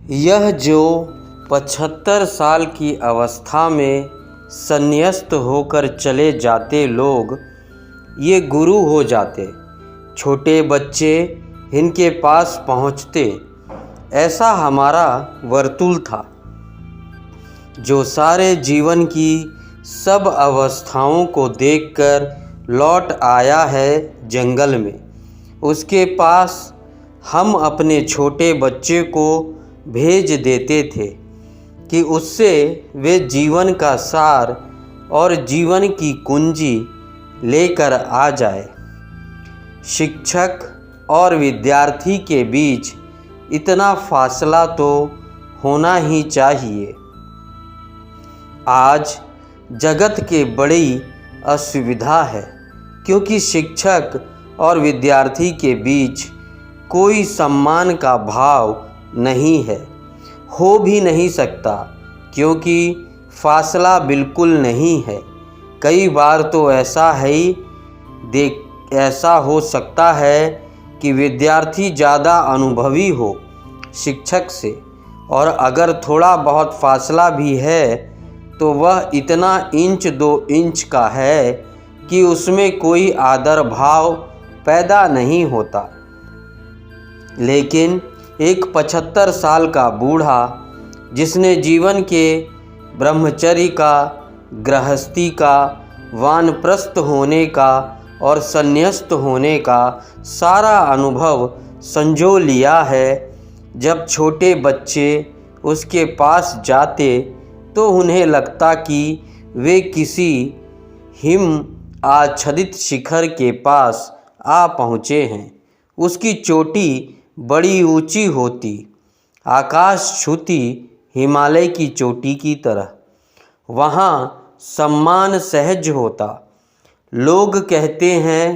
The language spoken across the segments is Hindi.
यह जो 75 साल की अवस्था में संन्यस्त होकर चले जाते लोग, ये गुरु हो जाते। छोटे बच्चे इनके पास पहुँचते। ऐसा हमारा वर्तुल था, जो सारे जीवन की सब अवस्थाओं को देखकर लौट आया है जंगल में। उसके पास हम अपने छोटे बच्चे को भेज देते थे कि उससे वे जीवन का सार और जीवन की कुंजी लेकर आ जाए। शिक्षक और विद्यार्थी के बीच इतना फासला तो होना ही चाहिए। आज जगत के बड़ी असुविधा है, क्योंकि शिक्षक और विद्यार्थी के बीच कोई सम्मान का भाव नहीं है, हो भी नहीं सकता, क्योंकि फासला बिल्कुल नहीं है। कई बार तो ऐसा हो सकता है कि विद्यार्थी ज़्यादा अनुभवी हो शिक्षक से, और अगर थोड़ा बहुत फासला भी है तो वह इतना 1-2 इंच का है कि उसमें कोई आदर भाव पैदा नहीं होता। लेकिन एक 75 साल का बूढ़ा, जिसने जीवन के ब्रह्मचर्य का, गृहस्थी का, वानप्रस्थ होने का और संन्यस्त होने का सारा अनुभव संजो लिया है, जब छोटे बच्चे उसके पास जाते तो उन्हें लगता कि वे किसी हिम आच्छादित शिखर के पास आ पहुँचे हैं। उसकी चोटी बड़ी ऊंची होती, आकाश छूती हिमालय की चोटी की तरह। वहाँ सम्मान सहज होता। लोग कहते हैं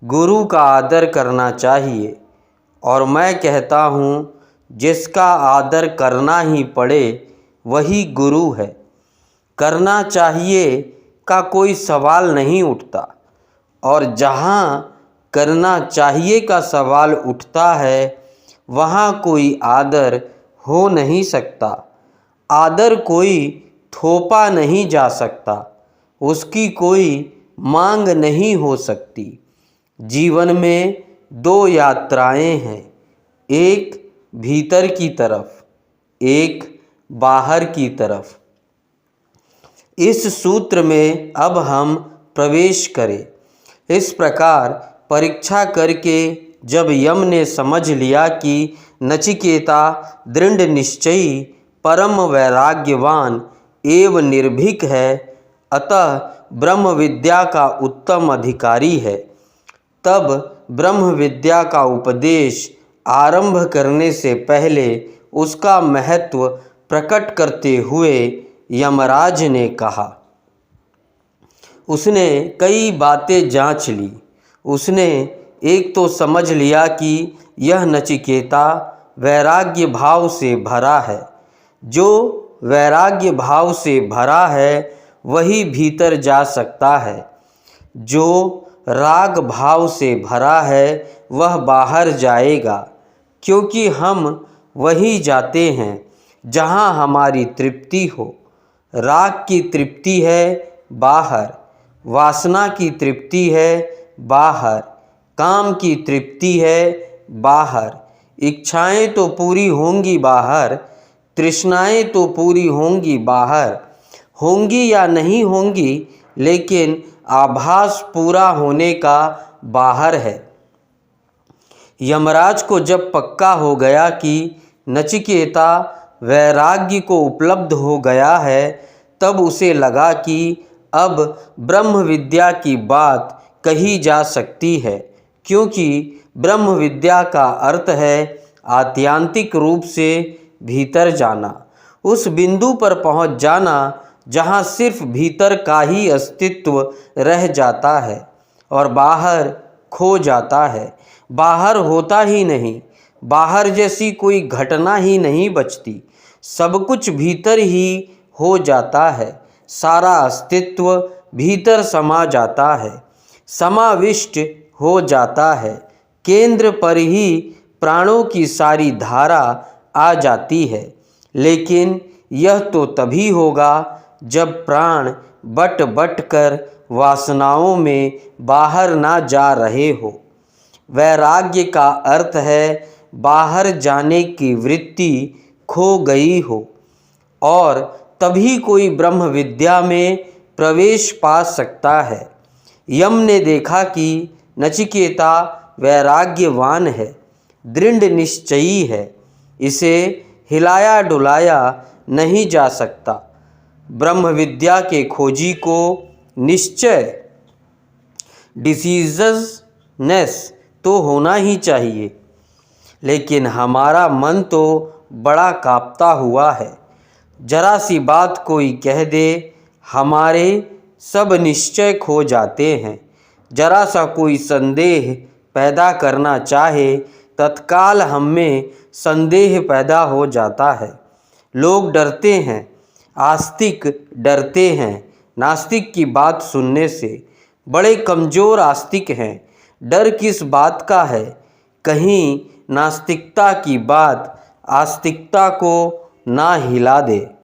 गुरु का आदर करना चाहिए, और मैं कहता हूँ जिसका आदर करना ही पड़े वही गुरु है। करना चाहिए का कोई सवाल नहीं उठता, और जहाँ करना चाहिए का सवाल उठता है वहाँ कोई आदर हो नहीं सकता। आदर कोई थोपा नहीं जा सकता, उसकी कोई मांग नहीं हो सकती। जीवन में 2 यात्राएं हैं, एक भीतर की तरफ, एक बाहर की तरफ। इस सूत्र में अब हम प्रवेश करें। इस प्रकार परीक्षा करके जब यम ने समझ लिया कि नचिकेता दृढ़ निश्चयी, परम वैराग्यवान एवं निर्भीक है, अतः ब्रह्म विद्या का उत्तम अधिकारी है, तब ब्रह्म विद्या का उपदेश आरंभ करने से पहले उसका महत्व प्रकट करते हुए यमराज ने कहा। उसने कई बातें जांच ली। उसने एक तो समझ लिया कि यह नचिकेता वैराग्य भाव से भरा है। जो वैराग्य भाव से भरा है वही भीतर जा सकता है। जो राग भाव से भरा है वह बाहर जाएगा, क्योंकि हम वही जाते हैं जहाँ हमारी तृप्ति हो। राग की तृप्ति है बाहर, वासना की तृप्ति है बाहर, काम की तृप्ति है बाहर। इच्छाएं तो पूरी होंगी बाहर, तृष्णाएं तो पूरी होंगी बाहर। होंगी या नहीं होंगी, लेकिन आभास पूरा होने का बाहर है। यमराज को जब पक्का हो गया कि नचिकेता वैराग्य को उपलब्ध हो गया है, तब उसे लगा कि अब ब्रह्म विद्या की बात कही जा सकती है, क्योंकि ब्रह्म विद्या का अर्थ है आत्यांतिक रूप से भीतर जाना, उस बिंदु पर पहुंच जाना जहां सिर्फ भीतर का ही अस्तित्व रह जाता है और बाहर खो जाता है। बाहर होता ही नहीं, बाहर जैसी कोई घटना ही नहीं बचती। सब कुछ भीतर ही हो जाता है। सारा अस्तित्व भीतर समा जाता है, समाविष्ट हो जाता है। केंद्र पर ही प्राणों की सारी धारा आ जाती है, लेकिन यह तो तभी होगा जब प्राण बट बट कर वासनाओं में बाहर ना जा रहे हो। वैराग्य का अर्थ है बाहर जाने की वृत्ति खो गई हो, और तभी कोई ब्रह्म विद्या में प्रवेश पा सकता है। यम ने देखा कि नचिकेता वैराग्यवान है, दृढ़ निश्चयी है, इसे हिलाया डुलाया नहीं जा सकता। ब्रह्म विद्या के खोजी को निश्चय डिसीजनेस तो होना ही चाहिए, लेकिन हमारा मन तो बड़ा कांपता हुआ है। जरा सी बात कोई कह दे, हमारे सब निश्चय खो जाते हैं। जरा सा कोई संदेह पैदा करना चाहे, तत्काल हम में संदेह पैदा हो जाता है। लोग डरते हैं, आस्तिक डरते हैं नास्तिक की बात सुनने से। बड़े कमज़ोर आस्तिक हैं। डर किस बात का है? कहीं नास्तिकता की बात आस्तिकता को ना हिला दे।